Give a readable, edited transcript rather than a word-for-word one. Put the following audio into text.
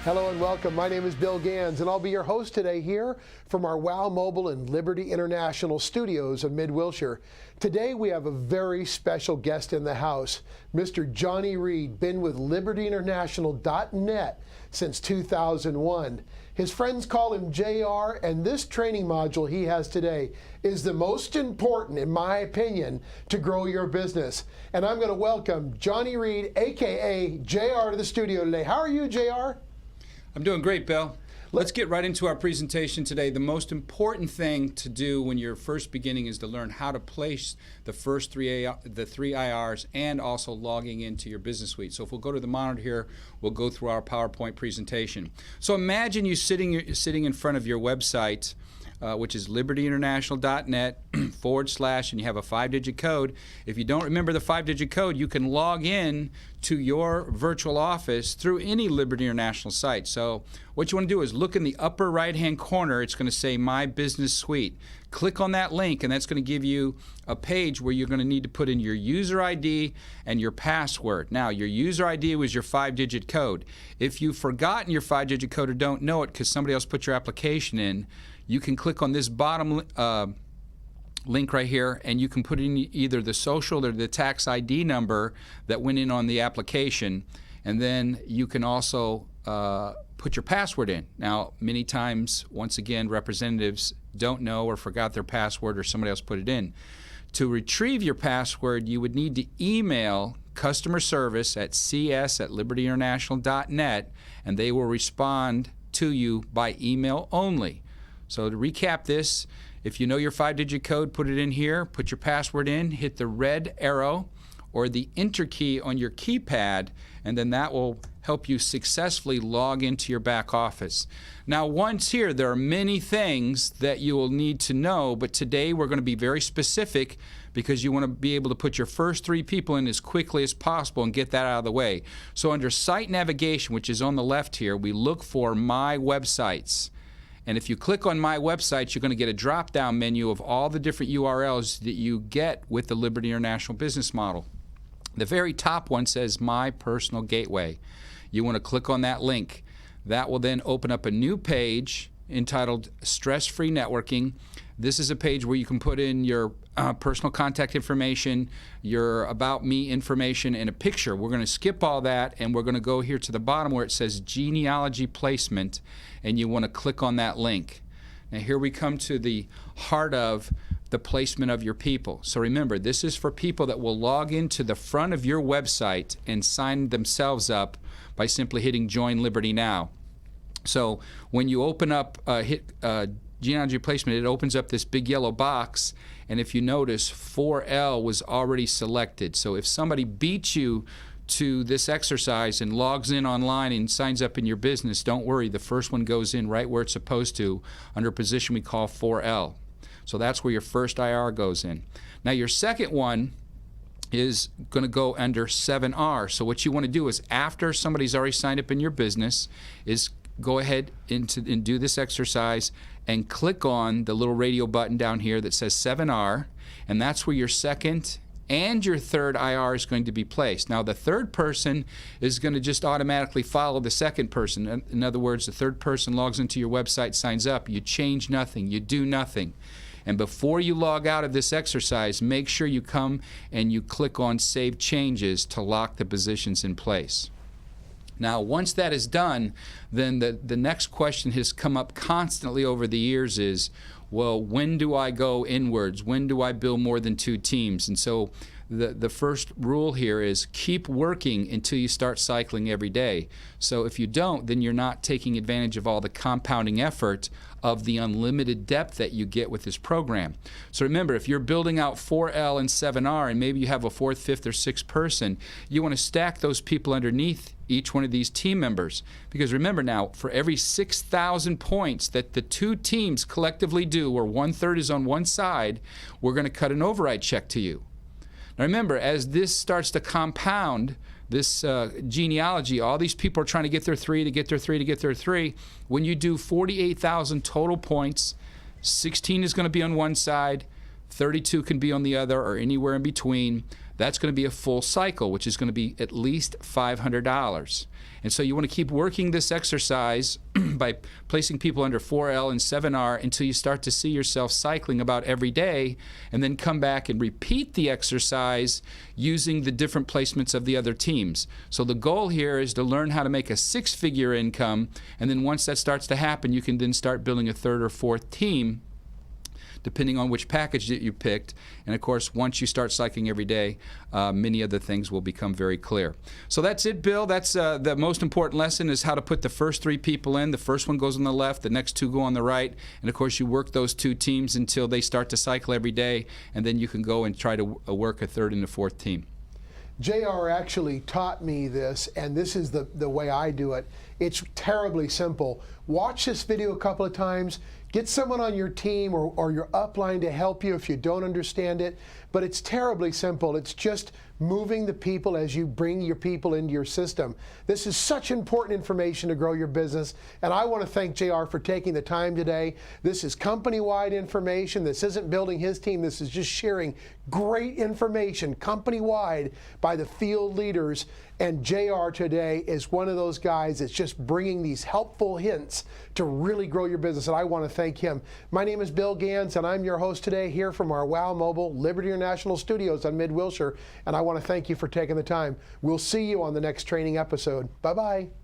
Hello and welcome. My name is Bill Ganz, and I'll be your host today here from our WOW Mobile and Liberty International studios of Mid-Wilshire. Today we have a very special guest in the house, Mr. Johnny Reed, been with LibertyInternational.net since 2001. His friends call him JR, and this training module he has today is the most important, in my opinion, to grow your business. And I'm going to welcome Johnny Reed, aka JR, to the studio today. How are you, JR? I'm doing great, Bill. Let's get right into our presentation today. The most important thing to do when you're first beginning is to learn how to place the first three IRs and also logging into your business suite. So if we'll go to the monitor here, we'll go through our PowerPoint presentation. So imagine you sitting in front of your website, which is libertyinternational.net / and you have a 5-digit code. If you don't remember the 5-digit code, you can log in to your virtual office through any Liberty International site. So what you want to do is look in the upper right-hand corner. It's going to say My Business Suite. Click on that link, and that's going to give you a page where you're going to need to put in your user ID and your password. Now, your user ID was your 5-digit code. If you've forgotten your 5-digit code or don't know it because somebody else put your application in, you can click on this bottom link right here, and you can put in either the social or the tax ID number that went in on the application, and then you can also put your password in. Now, many times, once again, representatives don't know or forgot their password or somebody else put it in. To retrieve your password, you would need to email customer service at cs@libertyinternational.net, and they will respond to you by email only. So to recap this, if you know your 5-digit code, put it in here, put your password in, hit the red arrow or the enter key on your keypad, and then that will help you successfully log into your back office. Now, once here, there are many things that you will need to know, but today we're going to be very specific because you want to be able to put your first 3 people in as quickly as possible and get that out of the way. So under Site Navigation, which is on the left here, we look for My Websites. And if you click on My Websites, you're going to get a drop-down menu of all the different URLs that you get with the Liberty International business model. The very top one says My Personal Gateway. You want to click on that link. That will then open up a new page entitled Stress-Free Networking. This is a page where you can put in your personal contact information, your About Me information, and a picture. We're going to skip all that, and we're going to go here to the bottom where it says Genealogy Placement, and you want to click on that link. Now here we come to the heart of the placement of your people. So remember, this is for people that will log into the front of your website and sign themselves up by simply hitting Join Liberty Now. So when you open up, hit Genealogy Placement, it opens up this big yellow box, and if you notice, 4L was already selected. So if somebody beats you to this exercise and logs in online and signs up in your business, don't worry, the first one goes in right where it's supposed to under a position we call 4L. So that's where your first IR goes in. Now your second one is going to go under 7R. So what you want to do is after somebody's already signed up in your business is go ahead and do this exercise and click on the little radio button down here that says 7R, and that's where your second and your third IR is going to be placed. Now the third person is going to just automatically follow the second person. In other words, the third person logs into your website, signs up, you change nothing, you do nothing. And before you log out of this exercise, make sure you come and you click on Save Changes to lock the positions in place. Now, once that is done, then the next question has come up constantly over the years is, well, when do I go inwards? When do I build more than 2 teams? And so the first rule here is keep working until you start cycling every day. So if you don't, then you're not taking advantage of all the compounding effort of the unlimited depth that you get with this program. So remember, if you're building out 4L and 7R and maybe you have a 4th, 5th, or 6th person, you want to stack those people underneath each one of these team members. Because remember now, for every 6,000 points that the 2 teams collectively do, where 1/3 is on one side, we're going to cut an override check to you. Now remember, as this starts to compound, this genealogy, all these people are trying to get their 3 to get their 3 to get their 3. When you do 48,000 total points, 16 is going to be on one side, 32 can be on the other, or anywhere in between. That's going to be a full cycle, which is going to be at least $500. And so you want to keep working this exercise by placing people under 4L and 7R until you start to see yourself cycling about every day, and then come back and repeat the exercise using the different placements of the other teams. So the goal here is to learn how to make a 6-figure income, and then once that starts to happen, you can then start building a 3rd or 4th team, depending on which package that you picked. And of course, once you start cycling every day, many other things will become very clear. So that's it, Bill. That's the most important lesson, is how to put the first 3 people in. The first one goes on the left, the next 2 go on the right, and of course you work those 2 teams until they start to cycle every day, and then you can go and try to work a 3rd and a 4th team. JR actually taught me this, and this is the way I do it. It's terribly simple. Watch this video a couple of times. Get someone on your team or your upline to help you if you don't understand it. But it's terribly simple. It's just moving the people as you bring your people into your system. This is such important information to grow your business, and I want to thank JR for taking the time today. This is company-wide information. This isn't building his team. This is just sharing great information company-wide by the field leaders. And JR today is one of those guys that's just bringing these helpful hints to really grow your business, and I want to thank him. My name is Bill Ganz, and I'm your host today here from our WOW Mobile Liberty International Studios on Mid-Wilshire, and I want to thank you for taking the time. We'll see you on the next training episode. Bye-bye.